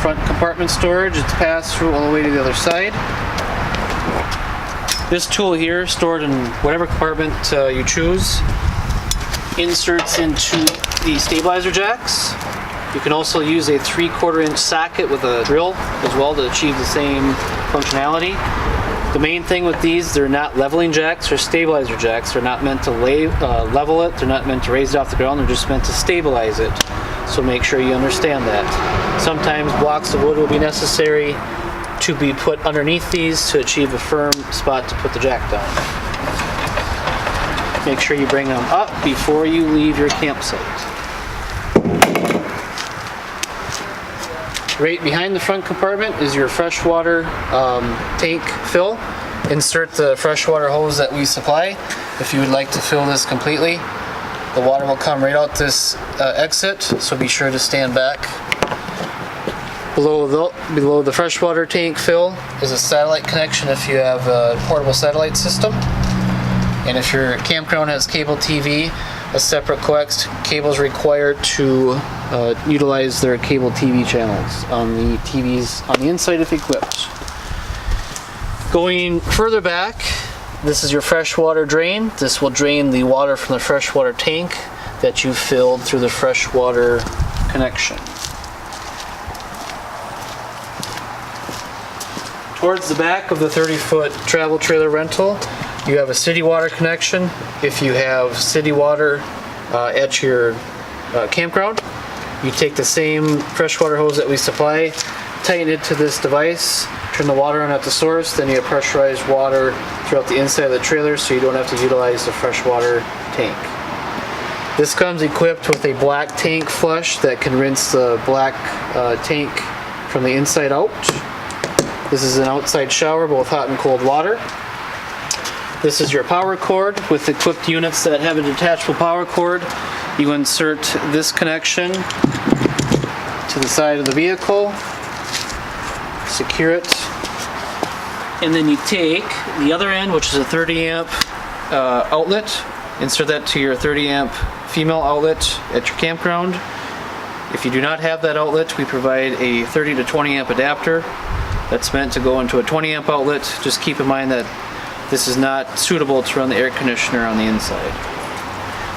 front compartment storage. It's passed through all the way to the other side. This tool here, stored in whatever compartment you choose, inserts into the stabilizer jacks. You can also use a 3/4 inch socket with a drill as well to achieve the same functionality. The main thing with these, they're not leveling jacks, they're stabilizer jacks. They're not meant to level it, they're not meant to raise it off the ground, they're just meant to stabilize it. So make sure you understand that. Sometimes blocks of wood will be necessary to be put underneath these to achieve a firm spot to put the jack down. Make sure you bring them up before you leave your campsite. Right behind the front compartment is your freshwater tank fill. Insert the freshwater hose that we supply. If you would like to fill this completely, the water will come right out this exit, so be sure to stand back. Below the freshwater tank fill is a satellite connection if you have a portable satellite system. And if your campground has cable TV, a separate coax cable is required to utilize their cable TV channels on the TVs on the inside if equipped. Going further back, this is your freshwater drain. This will drain the water from the freshwater tank that you filled through the freshwater connection. Towards the back of the 30-foot travel trailer rental, you have a city water connection. If you have city water at your campground, you take the same freshwater hose that we supply, tighten it to this device, turn the water on at the source, then you have pressurized water throughout the inside of the trailer so you don't have to utilize the freshwater tank. This comes equipped with a black tank flush that can rinse the black tank from the inside out. This is an outside shower, both hot and cold water. This is your power cord with equipped units that have a detachable power cord. You insert this connection to the side of the vehicle, secure it, and then you take the other end, which is a 30 amp outlet, insert that to your 30 amp female outlet at your campground. If you do not have that outlet, we provide a 30 to 20 amp adapter that's meant to go into a 20 amp outlet. Just keep in mind that this is not suitable to run the air conditioner on the inside.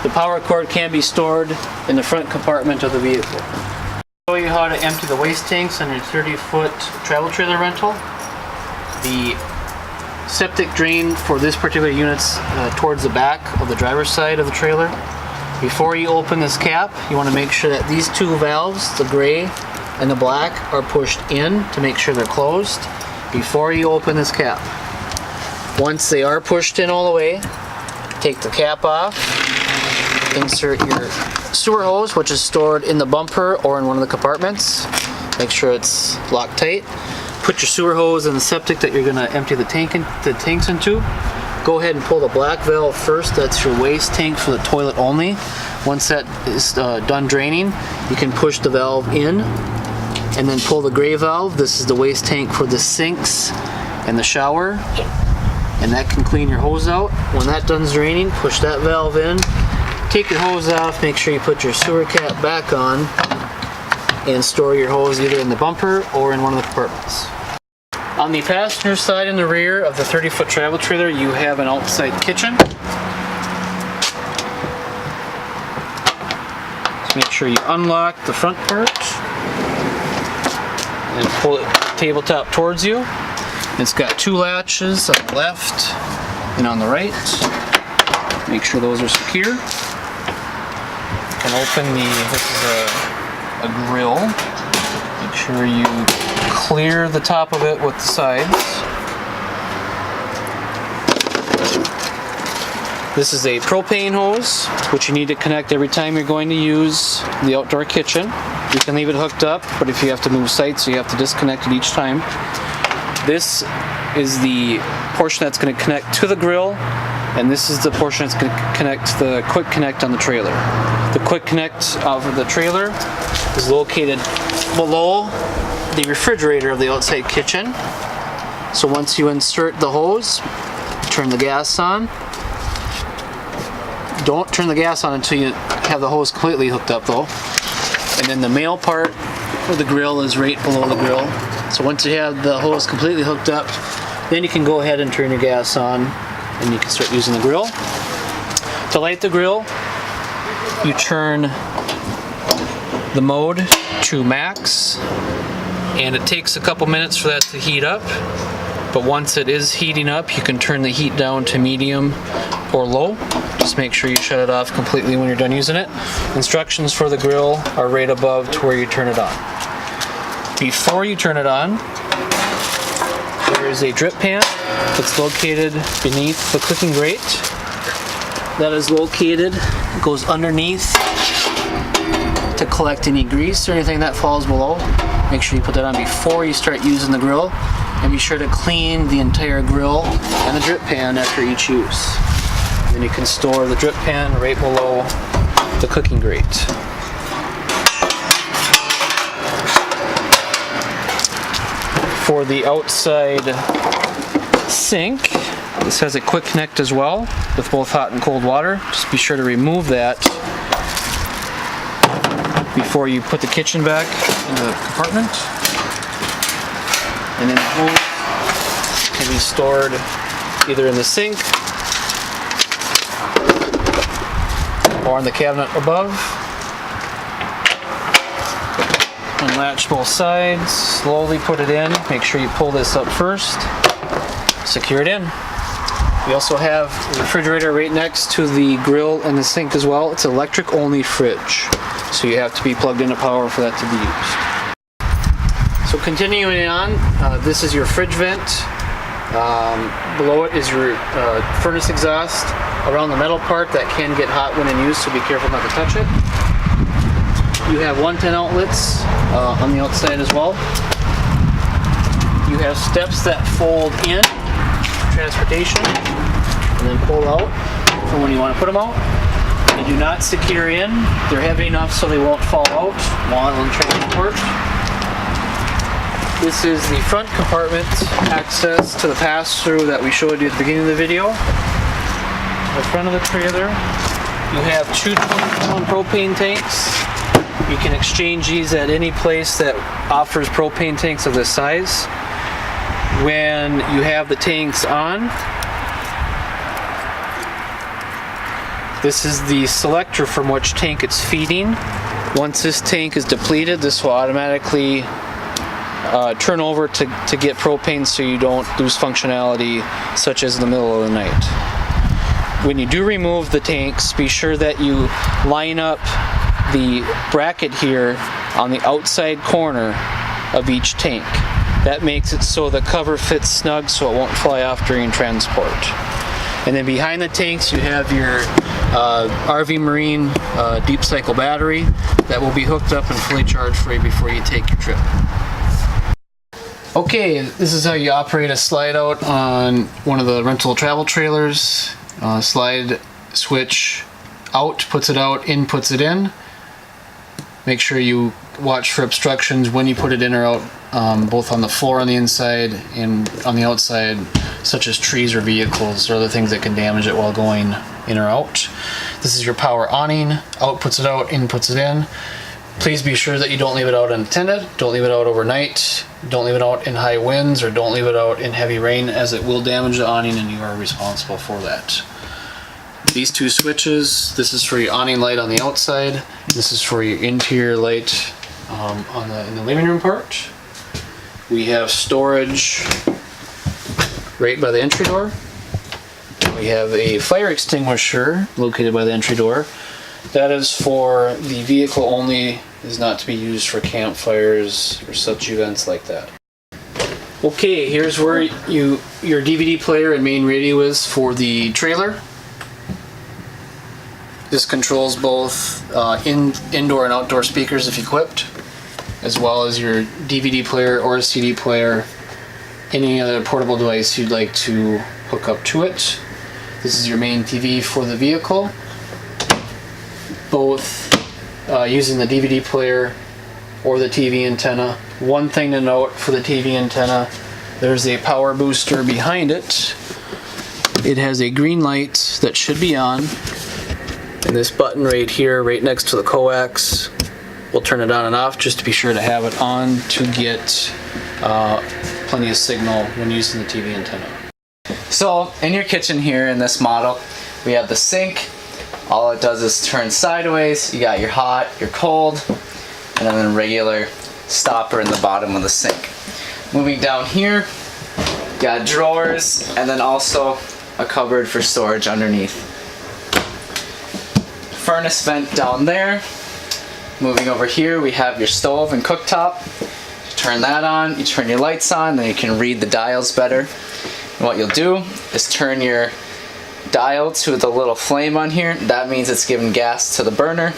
The power cord can be stored in the front compartment of the vehicle. I'll show you how to empty the waste tanks on your 30-foot travel trailer rental. The septic drain for this particular unit's towards the back of the driver's side of the trailer. Before you open this cap, you want to make sure that these two valves, the gray and the black, are pushed in to make sure they're closed before you open this cap. Once they are pushed in all the way, take the cap off, insert your sewer hose, which is stored in the bumper or in one of the compartments. Make sure it's locked tight. Put your sewer hose in the septic that you're going to empty the tanks into. Go ahead and pull the black valve first. That's your waste tank for the toilet only. Once that is done draining, you can push the valve in and then pull the gray valve. This is the waste tank for the sinks and the shower, and that can clean your hose out. When that done's draining, push that valve in, take your hose off, make sure you put your sewer cap back on, and store your hose either in the bumper or in one of the compartments. On the passenger side and the rear of the 30-foot travel trailer, you have an outside kitchen. So make sure you unlock the front part and pull it tabletop towards you. It's got two latches on the left and on the right. Make sure those are secure. You can open this is a grill. Make sure you clear the top of it with the sides. This is a propane hose, which you need to connect every time you're going to use the outdoor kitchen. You can leave it hooked up, but if you have to move sites, you have to disconnect it each time. This is the portion that's going to connect to the grill, and this is the portion that's going to connect to the quick connect on the trailer. The quick connect of the trailer is located below the refrigerator of the outside kitchen. So once you insert the hose, turn the gas on. Don't turn the gas on until you have the hose completely hooked up though. And then the male part for the grill is right below the grill. So once you have the hose completely hooked up, then you can go ahead and turn your gas on and you can start using the grill. To light the grill, you turn the mode to max, and it takes a couple minutes for that to heat up. But once it is heating up, you can turn the heat down to medium or low. Just make sure you shut it off completely when you're done using it. Instructions for the grill are right above to where you turn it on. Before you turn it on, there is a drip pan that's located beneath the cooking grate. That is located, goes underneath to collect any grease or anything that falls below. Make sure you put that on before you start using the grill, and be sure to clean the entire grill and the drip pan after each use. Then you can store the drip pan right below the cooking grate. For the outside sink, this has a quick connect as well with both hot and cold water. Just be sure to remove that before you put the kitchen back in the compartment. And then the hose can be stored either in the sink or in the cabinet above. Unlatch both sides, slowly put it in. Make sure you pull this up first. Secure it in. We also have a refrigerator right next to the grill and the sink as well. It's electric only fridge, so you have to be plugged into power for that to be used. So continuing on, this is your fridge vent. Below it is your furnace exhaust. Around the metal part, that can get hot when in use, so be careful not to touch it. You have 110 outlets on the outside as well. You have steps that fold in, transportation, and then pull out for when you want to put them out. They do not secure in. They're heavy enough so they won't fall out while in transport. This is the front compartment access to the pass-through that we showed you at the beginning of the video. The front of the trailer, you have two 20-gallon propane tanks. You can exchange these at any place that offers propane tanks of this size. When you have the tanks on, this is the selector from which tank it's feeding. Once this tank is depleted, this will automatically turn over to get propane so you don't lose functionality, such as in the middle of the night. When you do remove the tanks, be sure that you line up the bracket here on the outside corner of each tank. That makes it so the cover fits snug so it won't fly off during transport. And then behind the tanks you have your RV Marine deep cycle battery that will be hooked up and fully charged for you before you take your trip. Okay, this is how you operate a slide out on one of the rental travel trailers. Slide switch out puts it out, in puts it in. Make sure you watch for obstructions when you put it in or out, both on the floor on the inside and on the outside, such as trees or vehicles or other things that can damage it while going in or out. This is your power awning. Out puts it out, in puts it in. Please be sure that you don't leave it out unattended. Don't leave it out overnight. Don't leave it out in high winds, or don't leave it out in heavy rain, as it will damage the awning and you are responsible for that. These two switches, this is for your awning light on the outside. This is for your interior light in the living room part. We have storage right by the entry door. We have a fire extinguisher located by the entry door. That is for the vehicle only, is not to be used for campfires or such events like that. Okay, here's where your DVD player and main radio is for the trailer. This controls both indoor and outdoor speakers if equipped, as well as your DVD player or CD player, any other portable device you'd like to hook up to it. This is your main TV for the vehicle, both using the DVD player or the TV antenna. One thing to note for the TV antenna, there's a power booster behind it. It has a green light that should be on, and this button right here, right next to the coax, we'll turn it on and off just to be sure to have it on to get plenty of signal when using the TV antenna. So in your kitchen here in this model, we have the sink. All it does is turn sideways. You got your hot, your cold, and then a regular stopper in the bottom of the sink. Moving down here, you got drawers, and then also a cupboard for storage underneath. Furnace vent down there. Moving over here, we have your stove and cooktop. You turn that on, you turn your lights on, then you can read the dials better. And what you'll do is turn your dial to the little flame on here. That means it's giving gas to the burner.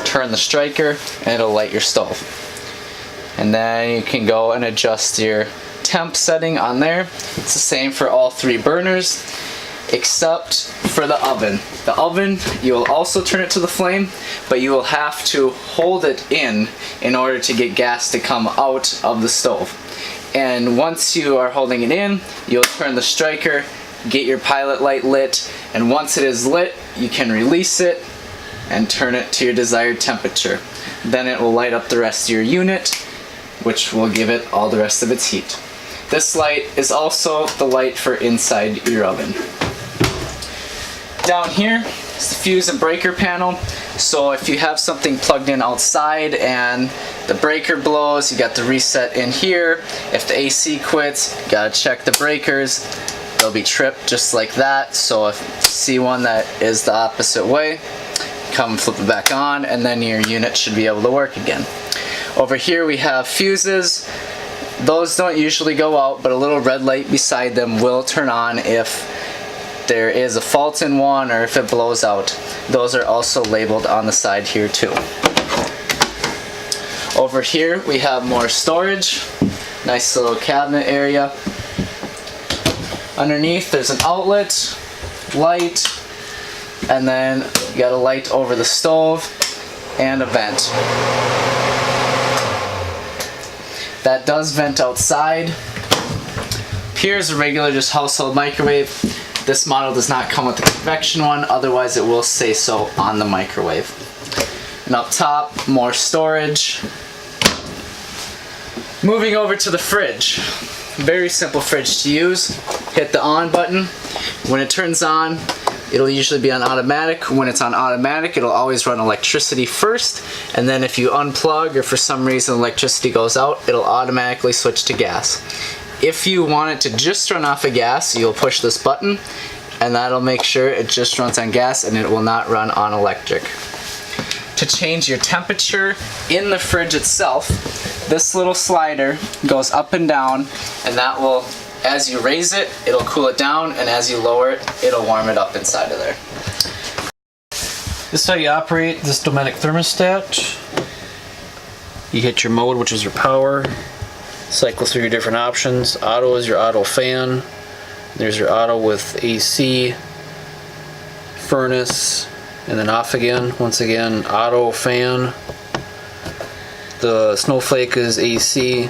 Turn the striker, and it'll light your stove. And then you can go and adjust your temp setting on there. It's the same for all three burners, except for the oven. The oven, you will also turn it to the flame, but you will have to hold it in order to get gas to come out of the stove. And once you are holding it in, you'll turn the striker, get your pilot light lit, and once it is lit, you can release it and turn it to your desired temperature. Then it will light up the rest of your unit, which will give it all the rest of its heat. This light is also the light for inside your oven. Down here is the fuse and breaker panel. So if you have something plugged in outside and the breaker blows, you got the reset in here. If the AC quits, you gotta check the breakers. They'll be tripped just like that. So if you see one that is the opposite way, come flip it back on, and then your unit should be able to work again. Over here we have fuses. Those don't usually go out, but a little red light beside them will turn on if there is a fault in one or if it blows out. Those are also labeled on the side here too. Over here we have more storage. Nice little cabinet area. Underneath there's an outlet, light, and then you got a light over the stove and a vent. That does vent outside. Here's a regular just household microwave. This model does not come with a convection one, otherwise it will say so on the microwave. And up top, more storage. Moving over to the fridge. Very simple fridge to use. Hit the on button. When it turns on, it'll usually be on automatic. When it's on automatic, it'll always run electricity first, and then if you unplug or for some reason electricity goes out, it'll automatically switch to gas. If you want it to just run off of gas, you'll push this button, and that'll make sure it just runs on gas and it will not run on electric. To change your temperature in the fridge itself, this little slider goes up and down, and that will, as you raise it, it'll cool it down, and as you lower it, it'll warm it up inside of there. This is how you operate this Dometic thermostat. You hit your mode, which is your power. Cycle through your different options. Auto is your auto fan. There's your auto with AC, furnace, and then off again. Once again, auto fan. The snowflake is AC.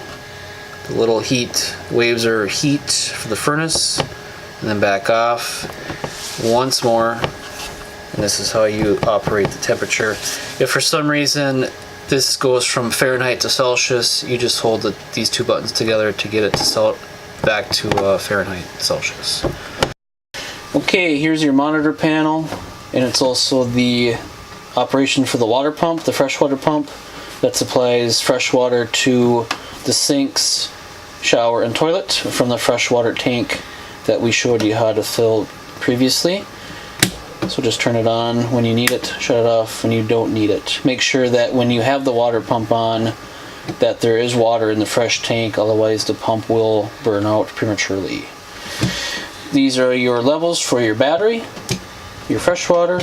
The little heat waves are heat for the furnace, and then back off once more, and this is how you operate the temperature. If for some reason this goes from Fahrenheit to Celsius, you just hold these two buttons together to get it to back to Fahrenheit Celsius. Okay, here's your monitor panel, and it's also the operation for the water pump, the freshwater pump that supplies fresh water to the sinks, shower, and toilet from the freshwater tank that we showed you how to fill previously. So just turn it on when you need it, shut it off when you don't need it. Make sure that when you have the water pump on, that there is water in the fresh tank, otherwise the pump will burn out prematurely. These are your levels for your battery, your fresh water,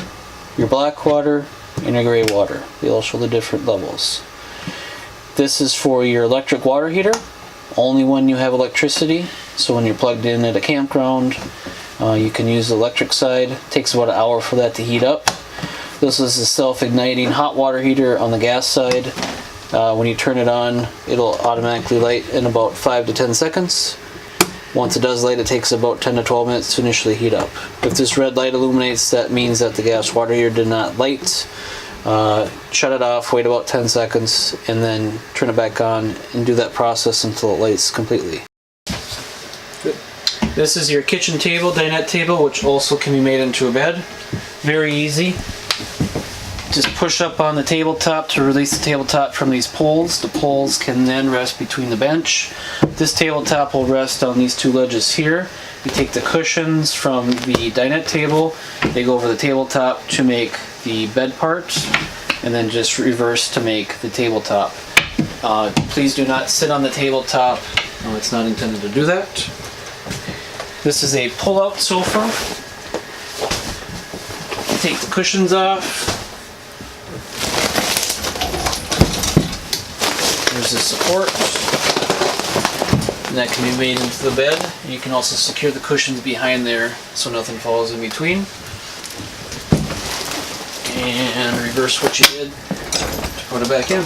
your black water, and your gray water. They all show the different levels. This is for your electric water heater, only when you have electricity. So when you're plugged in at a campground, you can use the electric side. It takes about an hour for that to heat up. This is a self-igniting hot water heater on the gas side. When you turn it on, it'll automatically light in about 5 to 10 seconds. Once it does light, it takes about 10 to 12 minutes to initially heat up. If this red light illuminates, that means that the gas water heater did not light shut it off, wait about 10 seconds, and then turn it back on and do that process until it lights completely. Good. This is your kitchen table, dinette table, which also can be made into a bed. Very easy. Just push up on the tabletop to release the tabletop from these poles. The poles can then rest between the bench. This tabletop will rest on these two ledges here. You take the cushions from the dinette table, they go over the tabletop to make the bed part, and then just reverse to make the tabletop. Please do not sit on the tabletop. No, it's not intended to do that. This is a pull-out sofa. Take the cushions off. There's the support, and that can be made into the bed. You can also secure the cushions behind there so nothing falls in between. And reverse what you did to put it back in.